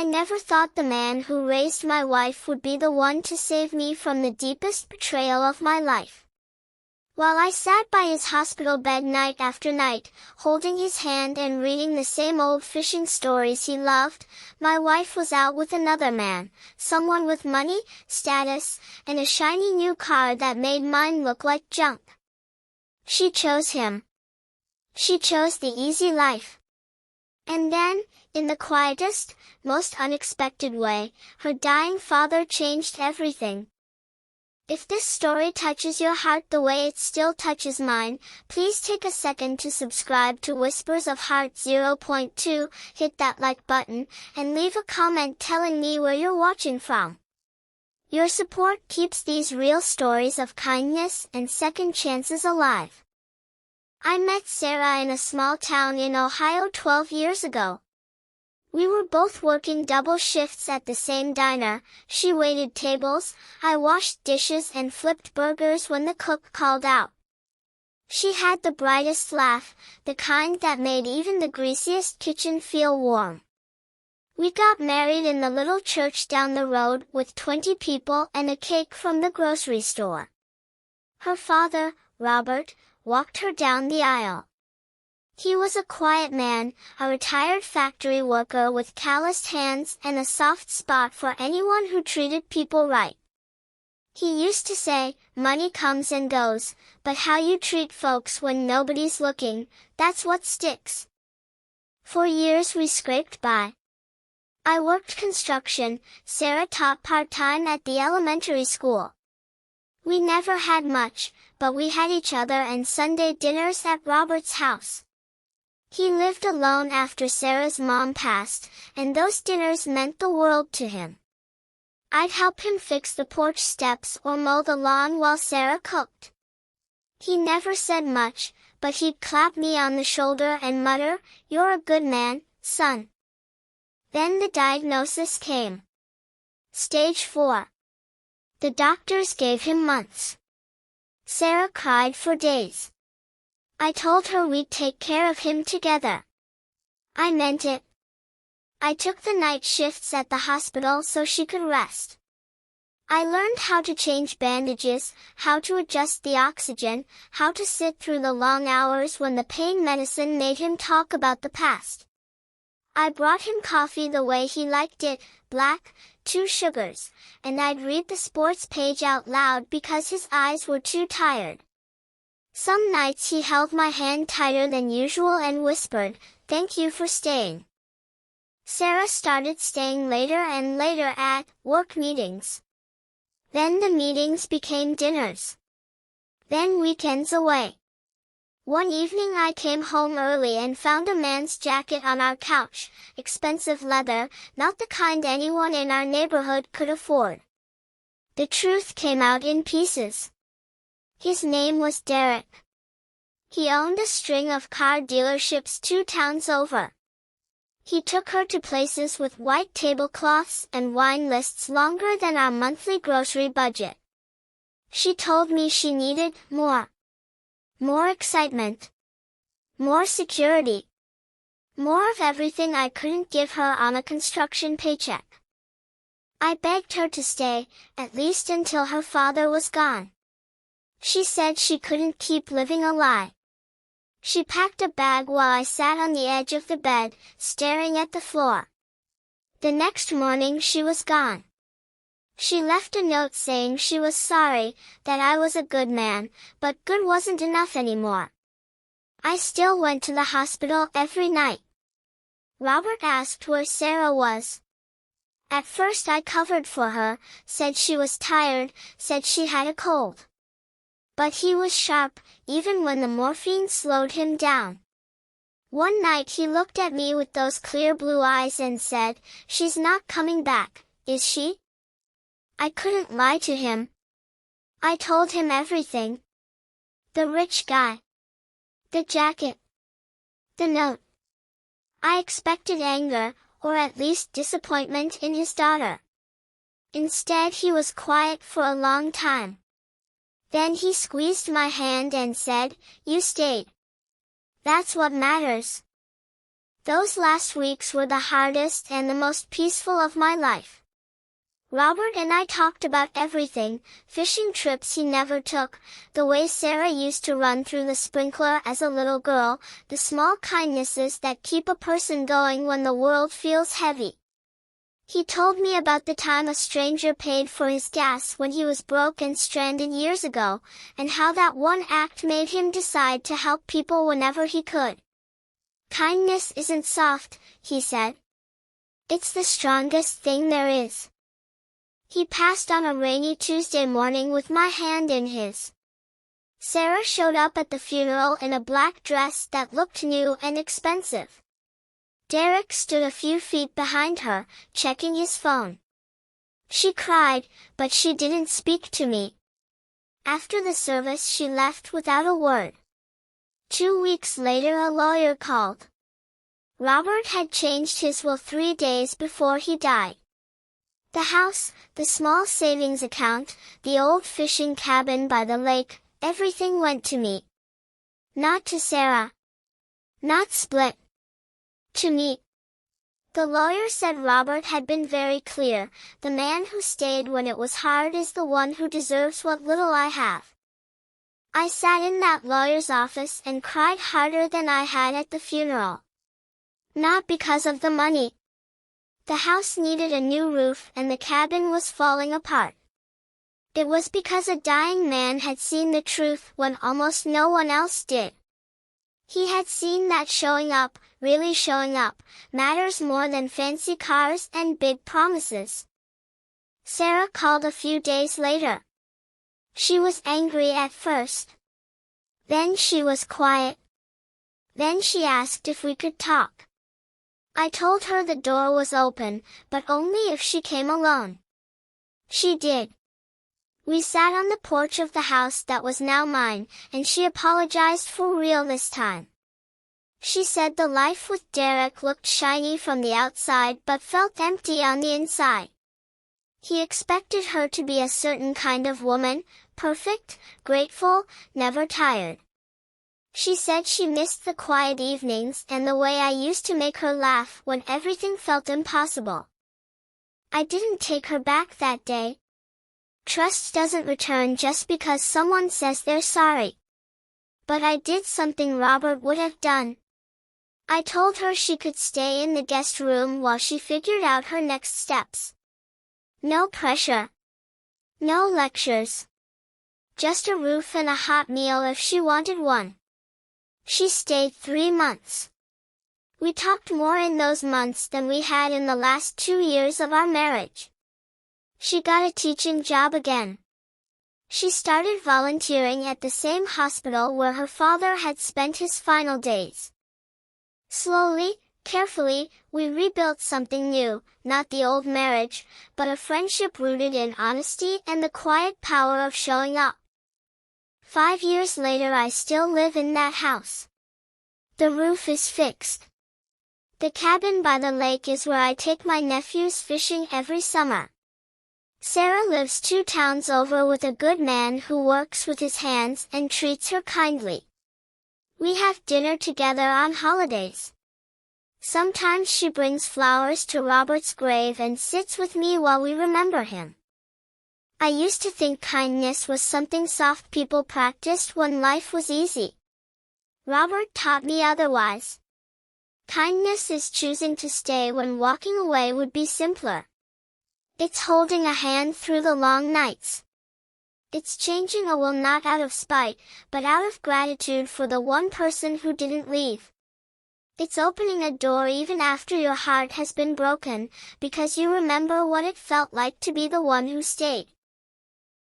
I never thought the man who raised my wife would be the one to save me from the deepest betrayal of my life. While I sat by his hospital bed night after night, holding his hand and reading the same old fishing stories he loved, my wife was out with another man, someone with money, status, and a shiny new car that made mine look like junk. She chose him. She chose the easy life. And then, in the quietest, most unexpected way, her dying father changed everything. If this story touches your heart the way it still touches mine, please take a second to subscribe to Whispers of Heart 0.2, hit that like button, and leave a comment telling me where you're watching from. Your support keeps these real stories of kindness and second chances alive. I met Sarah in a small town in Ohio 12 years ago. We were both working double shifts at the same diner. She waited tables, I washed dishes and flipped burgers when the cook called out. She had the brightest laugh, the kind that made even the greasiest kitchen feel warm. We got married in the little church down the road with 20 people and a cake from the grocery store. Her father, Robert, walked her down the aisle. He was a quiet man, a retired factory worker with calloused hands and a soft spot for anyone who treated people right. He used to say, "Money comes and goes, but how you treat folks when nobody's looking, that's what sticks." For years we scraped by. I worked construction, Sarah taught part-time at the elementary school. We never had much, but we had each other and Sunday dinners at Robert's house. He lived alone after Sarah's mom passed, and those dinners meant the world to him. I'd help him fix the porch steps or mow the lawn while Sarah cooked. He never said much, but he'd clap me on the shoulder and mutter, "You're a good man, son." Then the diagnosis came. Stage 4. The doctors gave him months. Sarah cried for days. I told her we'd take care of him together. I meant it. I took the night shifts at the hospital so she could rest. I learned how to change bandages, how to adjust the oxygen, how to sit through the long hours when the pain medicine made him talk about the past. I brought him coffee the way he liked it, black, 2 sugars, and I'd read the sports page out loud because his eyes were too tired. Some nights he held my hand tighter than usual and whispered, "Thank you for staying." Sarah started staying later and later at work meetings. Then the meetings became dinners. Then weekends away. One evening I came home early and found a man's jacket on our couch, expensive leather, not the kind anyone in our neighborhood could afford. The truth came out in pieces. His name was Derek. He owned a string of car dealerships 2 towns over. He took her to places with white tablecloths and wine lists longer than our monthly grocery budget. She told me she needed more. More excitement. More security. More of everything I couldn't give her on a construction paycheck. I begged her to stay, at least until her father was gone. She said she couldn't keep living a lie. She packed a bag while I sat on the edge of the bed, staring at the floor. The next morning she was gone. She left a note saying she was sorry, that I was a good man, but good wasn't enough anymore. I still went to the hospital every night. Robert asked where Sarah was. At first I covered for her, said she was tired, said she had a cold. But he was sharp, even when the morphine slowed him down. One night he looked at me with those clear blue eyes and said, "She's not coming back, is she?" I couldn't lie to him. I told him everything. The rich guy. The jacket. The note. I expected anger, or at least disappointment in his daughter. Instead he was quiet for a long time. Then he squeezed my hand and said, "You stayed. That's what matters." Those last weeks were the hardest and the most peaceful of my life. Robert and I talked about everything, fishing trips he never took, the way Sarah used to run through the sprinkler as a little girl, the small kindnesses that keep a person going when the world feels heavy. He told me about the time a stranger paid for his gas when he was broke and stranded years ago, and how that one act made him decide to help people whenever he could. Kindness isn't soft, he said. It's the strongest thing there is. He passed on a rainy Tuesday morning with my hand in his. Sarah showed up at the funeral in a black dress that looked new and expensive. Derek stood a few feet behind her, checking his phone. She cried, but she didn't speak to me. After the service she left without a word. 2 weeks later a lawyer called. Robert had changed his will 3 days before he died. The house, the small savings account, the old fishing cabin by the lake, everything went to me. Not to Sarah. Not split. To me. The lawyer said Robert had been very clear, the man who stayed when it was hard is the one who deserves what little I have. I sat in that lawyer's office and cried harder than I had at the funeral. Not because of the money. The house needed a new roof and the cabin was falling apart. It was because a dying man had seen the truth when almost no one else did. He had seen that showing up, really showing up, matters more than fancy cars and big promises. Sarah called a few days later. She was angry at first. Then she was quiet. Then she asked if we could talk. I told her the door was open, but only if she came alone. She did. We sat on the porch of the house that was now mine, and she apologized for real this time. She said the life with Derek looked shiny from the outside but felt empty on the inside. He expected her to be a certain kind of woman, perfect, grateful, never tired. She said she missed the quiet evenings and the way I used to make her laugh when everything felt impossible. I didn't take her back that day. Trust doesn't return just because someone says they're sorry. But I did something Robert would have done. I told her she could stay in the guest room while she figured out her next steps. No pressure. No lectures. Just a roof and a hot meal if she wanted one. She stayed 3 months. We talked more in those months than we had in the last 2 years of our marriage. She got a teaching job again. She started volunteering at the same hospital where her father had spent his final days. Slowly, carefully, we rebuilt something new, not the old marriage, but a friendship rooted in honesty and the quiet power of showing up. 5 years later I still live in that house. The roof is fixed. The cabin by the lake is where I take my nephews fishing every summer. Sarah lives 2 towns over with a good man who works with his hands and treats her kindly. We have dinner together on holidays. Sometimes she brings flowers to Robert's grave and sits with me while we remember him. I used to think kindness was something soft people practiced when life was easy. Robert taught me otherwise. Kindness is choosing to stay when walking away would be simpler. It's holding a hand through the long nights. It's changing a will not out of spite, but out of gratitude for the one person who didn't leave. It's opening a door even after your heart has been broken, because you remember what it felt like to be the one who stayed.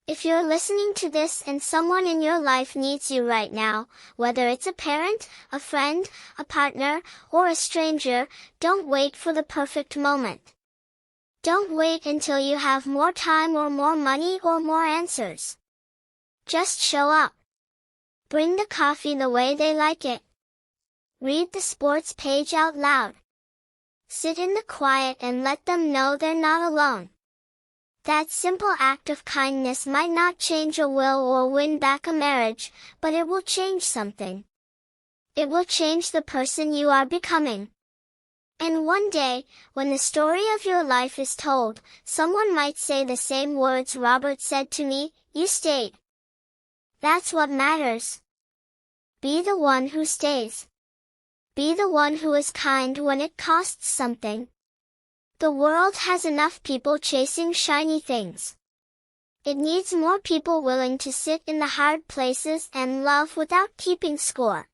If you're listening to this and someone in your life needs you right now, whether it's a parent, a friend, a partner, or a stranger, don't wait for the perfect moment. Don't wait until you have more time or more money or more answers. Just show up. Bring the coffee the way they like it. Read the sports page out loud. Sit in the quiet and let them know they're not alone. That simple act of kindness might not change a will or win back a marriage, but it will change something. It will change the person you are becoming. And one day, when the story of your life is told, someone might say the same words Robert said to me, you stayed. That's what matters. Be the one who stays. Be the one who is kind when it costs something. The world has enough people chasing shiny things. It needs more people willing to sit in the hard places and love without keeping score.